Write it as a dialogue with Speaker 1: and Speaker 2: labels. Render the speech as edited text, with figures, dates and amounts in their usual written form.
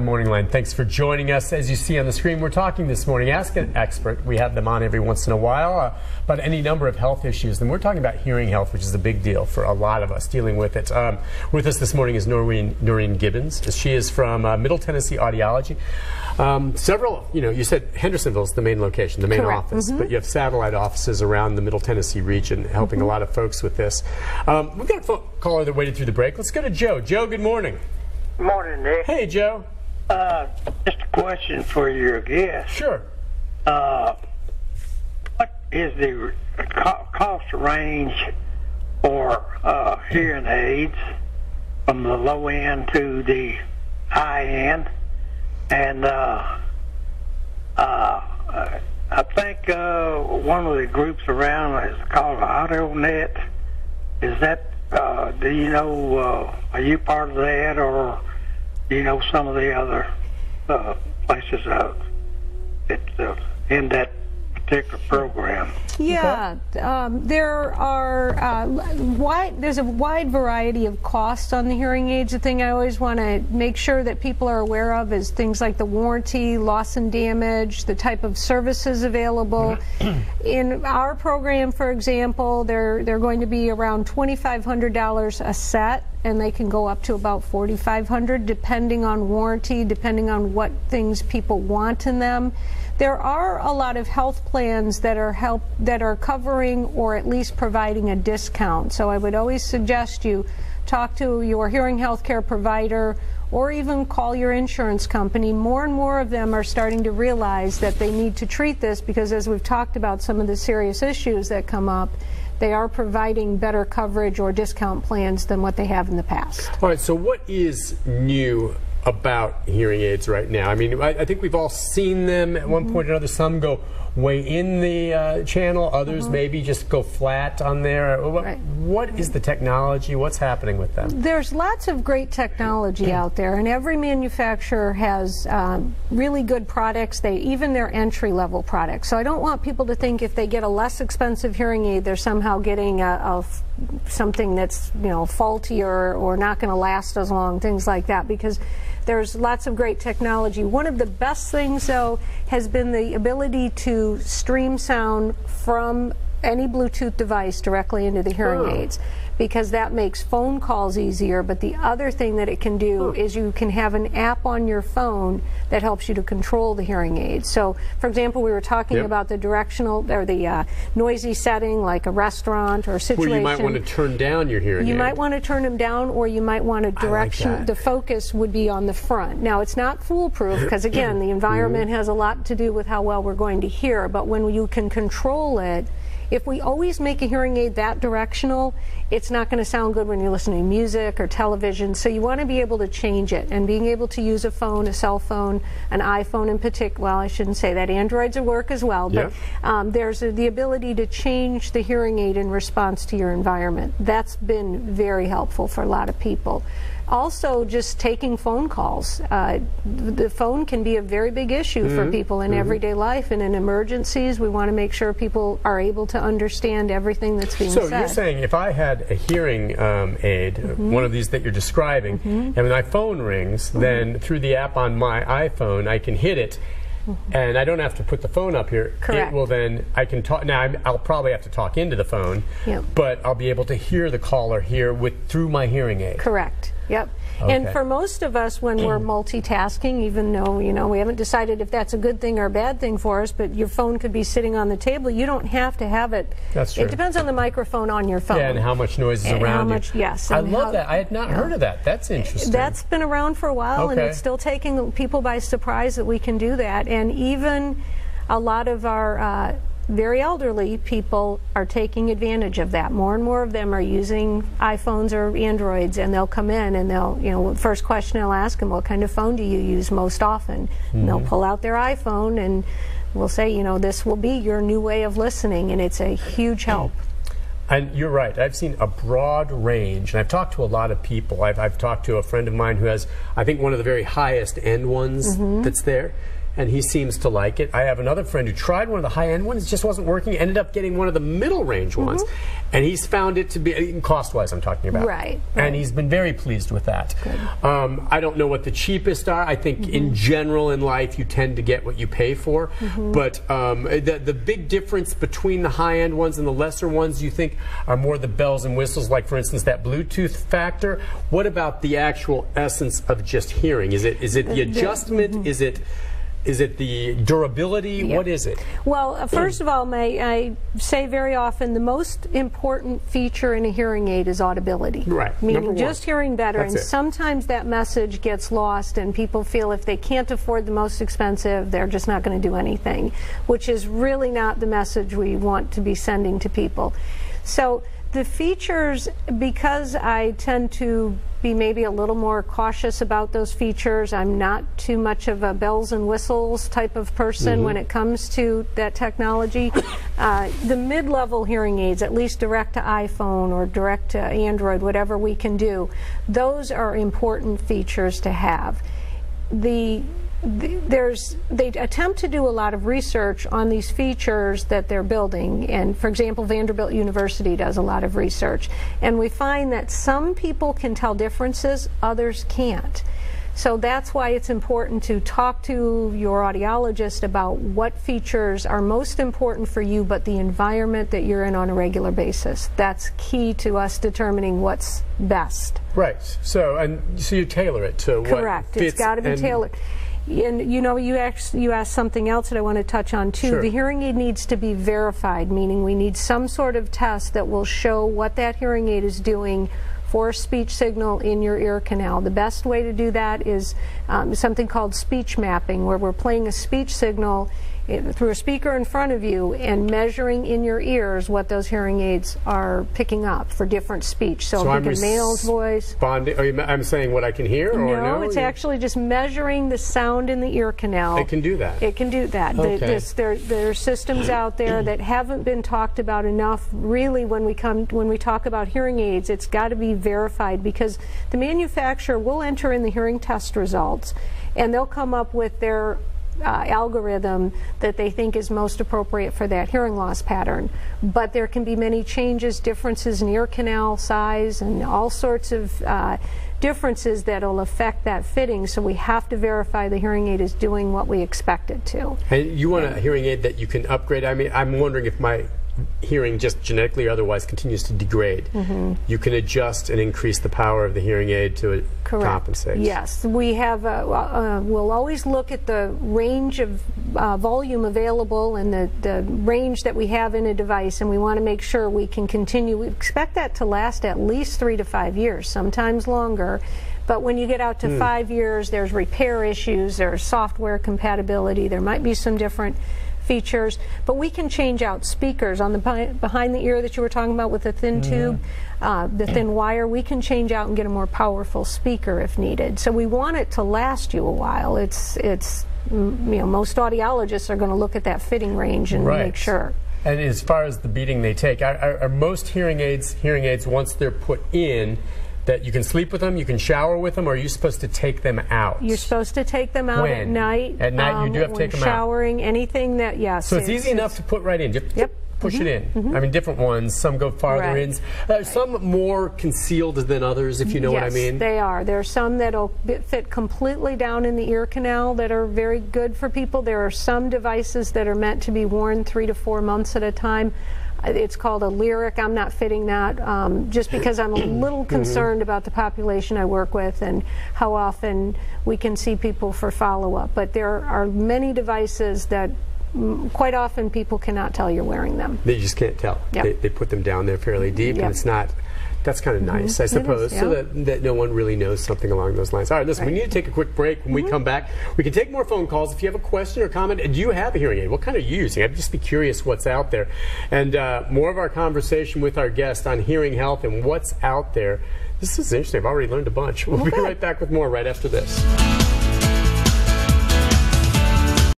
Speaker 1: Morning Line. Thanks for joining us. As you see on the screen, we're talking this morning, Ask an Expert. We have them on every once in a while about any number of health issues. And we're talking about hearing health, which is a big deal for a lot of us dealing with it. With us this morning is Noreen Gibbens. She is from Middle Tennessee Audiology. You said Hendersonville's the main location, the main office, but you have satellite offices around the Middle Tennessee region helping a lot of folks with this. We've got a caller that waited through the break. Let's go to Joe. Joe, good morning.
Speaker 2: Good morning, Nick.
Speaker 1: Hey, Joe.
Speaker 2: Just a question for your guest.
Speaker 1: Sure.
Speaker 2: What is the cost range for hearing aids from the low end to the high end? And I think one of the groups around is called AudioNet. Is that, do you know, are you part of that, or do you know some of the other places in that particular program?
Speaker 3: Yeah, there are there's a wide variety of costs on the hearing aids. The thing I always want to make sure that people are aware of is things like the warranty, loss and damage, the type of services available. In our program, for example, they're going to be around $2,500 a set, and they can go up to about $4,500 depending on warranty, depending on what things people want in them. There are a lot of health plans that are covering or at least providing a discount. So I would always suggest you talk to your hearing health care provider or even call your insurance company. More and more of them are starting to realize that they need to treat this because, as we've talked about some of the serious issues that come up, they are providing better coverage or discount plans than what they have in the past.
Speaker 1: All right, so what is new about hearing aids right now? I mean, I think we've all seen them at one point or another. Some go way in the channel, others maybe just go flat on there. What is the technology? What's happening with them?
Speaker 3: There's lots of great technology out there, and every manufacturer has really good products, even their entry-level products. So I don't want people to think if they get a less expensive hearing aid, they're somehow getting something that's faulty or not going to last as long, things like that, because there's lots of great technology. One of the best things, though, has been the ability to stream sound from any Bluetooth device directly into the hearing aids, because that makes phone calls easier. But the other thing that it can do is you can have an app on your phone that helps you to control the hearing aids. So, for example, we were talking about the directional or the noisy setting, like a restaurant or a situation.
Speaker 1: Where you might want to turn down your hearing aid.
Speaker 3: You might want to turn them down, or you might want to direction.
Speaker 1: Like
Speaker 3: the focus would be on the front. Now, it's not foolproof because, again, the environment has a lot to do with how well we're going to hear. But when you can control it, if we always make a hearing aid that directional, it's not going to sound good when you're listening to music or television. So you want to be able to change it, and being able to use a phone, a cell phone, an iPhone in particular. Well, I shouldn't say that. Androids will work as well, but there's the ability to change the hearing aid in response to your environment. That's been very helpful for a lot of people. Also, just taking phone calls. The phone can be a very big issue for people in everyday life, and in emergencies, we want to make sure people are able to understand everything that's being said.
Speaker 1: So you're saying if I had a hearing aid, one of these that you're describing, and when my phone rings, then through the app on my iPhone, I can hit it, and I don't have to put the phone up here.
Speaker 3: Correct.
Speaker 1: It will then, I can talk. Now, I'll probably have to talk into the phone, but I'll be able to hear the caller here through my hearing aid.
Speaker 3: Correct. Yep.
Speaker 1: Okay.
Speaker 3: And for most of us, when we're multitasking, even though, we haven't decided if that's a good thing or a bad thing for us, but your phone could be sitting on the table, you don't have to have it.
Speaker 1: That's true.
Speaker 3: It depends on the microphone on your phone.
Speaker 1: Yeah, and how much noise is around you.
Speaker 3: Yes.
Speaker 1: I love that. I had not heard of that. That's interesting.
Speaker 3: That's been around for a while, and it's still taking people by surprise that we can do that. And even a lot of our very elderly people are taking advantage of that. More and more of them are using iPhones or Androids, and they'll come in and they'll, first question I'll ask them, what kind of phone do you use most often? And they'll pull out their iPhone and we'll say, this will be your new way of listening, and it's a huge help.
Speaker 1: And you're right. I've seen a broad range, and I've talked to a lot of people. I've talked to a friend of mine who has, I think, one of the very highest end ones that's there. and he seems to like it. I have another friend who tried one of the high-end ones, it just wasn't working, ended up getting one of the middle-range ones, and he's found it to be, cost-wise I'm talking about,
Speaker 3: right.
Speaker 1: And he's been very pleased with that. I don't know what the cheapest are. I think in general in life you tend to get what you pay for, but the big difference between the high-end ones and the lesser ones, you think, are more the bells and whistles, like for instance that Bluetooth factor. What about the actual essence of just hearing? Is it the adjustment? Is it the durability? What is it?
Speaker 3: Well, first of all, I say very often the most important feature in a hearing aid is audibility.
Speaker 1: Right.
Speaker 3: Meaning just hearing better.
Speaker 1: That's
Speaker 3: and
Speaker 1: it.
Speaker 3: Sometimes that message gets lost and people feel if they can't afford the most expensive, they're just not going to do anything, which is really not the message we want to be sending to people. So the features, because I tend to be maybe a little more cautious about those features, I'm not too much of a bells and whistles type of person when it comes to that technology. The mid-level hearing aids, at least direct to iPhone or direct to Android, whatever we can do, those are important features to have. They attempt to do a lot of research on these features that they're building, and for example Vanderbilt University does a lot of research, and we find that some people can tell differences, others can't. So that's why it's important to talk to your audiologist about what features are most important for you, but the environment that you're in on a regular basis. That's key to us determining what's best.
Speaker 1: Right. So you tailor it to what
Speaker 3: Correct.
Speaker 1: fits.
Speaker 3: It's got to be tailored. And you know, you asked something else that I want to touch on too.
Speaker 1: Sure.
Speaker 3: The hearing aid needs to be verified, meaning we need some sort of test that will show what that hearing aid is doing for a speech signal in your ear canal. The best way to do that is something called speech mapping, where we're playing a speech signal through a speaker in front of you and measuring in your ears what those hearing aids are picking up for different speech. So if you can male's voice.
Speaker 1: I'm saying what I can hear, or no?
Speaker 3: No, it's actually just measuring the sound in the ear canal.
Speaker 1: It can do that.
Speaker 3: It can do that.
Speaker 1: Okay.
Speaker 3: There are systems out there that haven't been talked about enough. Really, when we talk about hearing aids, it's got to be verified, because the manufacturer will enter in the hearing test results, and they'll come up with their algorithm that they think is most appropriate for that hearing loss pattern. But there can be many changes, differences in ear canal size, and all sorts of differences that will affect that fitting, so we have to verify the hearing aid is doing what we expect it to.
Speaker 1: And you want a hearing aid that you can upgrade? I mean, I'm wondering if my hearing just genetically or otherwise continues to degrade. You can adjust and increase the power of the hearing aid to compensate.
Speaker 3: Yes, we have. We'll always look at the range of volume available and the range that we have in a device, and we want to make sure we can continue. We expect that to last at least 3 to 5 years, sometimes longer. But when you get out to 5 years, there's repair issues, there's software compatibility, there might be some different features, but we can change out speakers on the behind the ear that you were talking about with the thin tube, the thin wire. We can change out and get a more powerful speaker if needed. So we want it to last you a while. It's you know, most audiologists are going to look at that fitting range and make sure.
Speaker 1: And as far as the beating they take, are most hearing aids once they're put in, that you can sleep with them, you can shower with them, or are you supposed to take them out?
Speaker 3: You're supposed to take them out at night.
Speaker 1: At night, you do have to take them out.
Speaker 3: Showering, anything that, yes.
Speaker 1: So it's easy enough to put right in. Just push it in. I mean, different ones. Some go farther in. Some more concealed than others, if you know what I mean.
Speaker 3: Yes, they are. There are some that'll fit completely down in the ear canal that are very good for people. There are some devices that are meant to be worn 3 to 4 months at a time. It's called a lyric. I'm not fitting that just because I'm a little concerned about the population I work with and how often we can see people for follow-up. But there are many devices that quite often people cannot tell you're wearing them.
Speaker 1: They just can't tell. They put them down there fairly deep, and it's not. That's kind of nice, I suppose, so that no one really knows something along those lines. All right, listen, we need to take a quick break. When we come back, we can take more phone calls. If you have a question or comment, do you have a hearing aid? What kind are you using? I'd just be curious what's out there. And more of our conversation with our guest on hearing health and what's out there. This is interesting. I've already learned a bunch. We'll be right back with more right after this.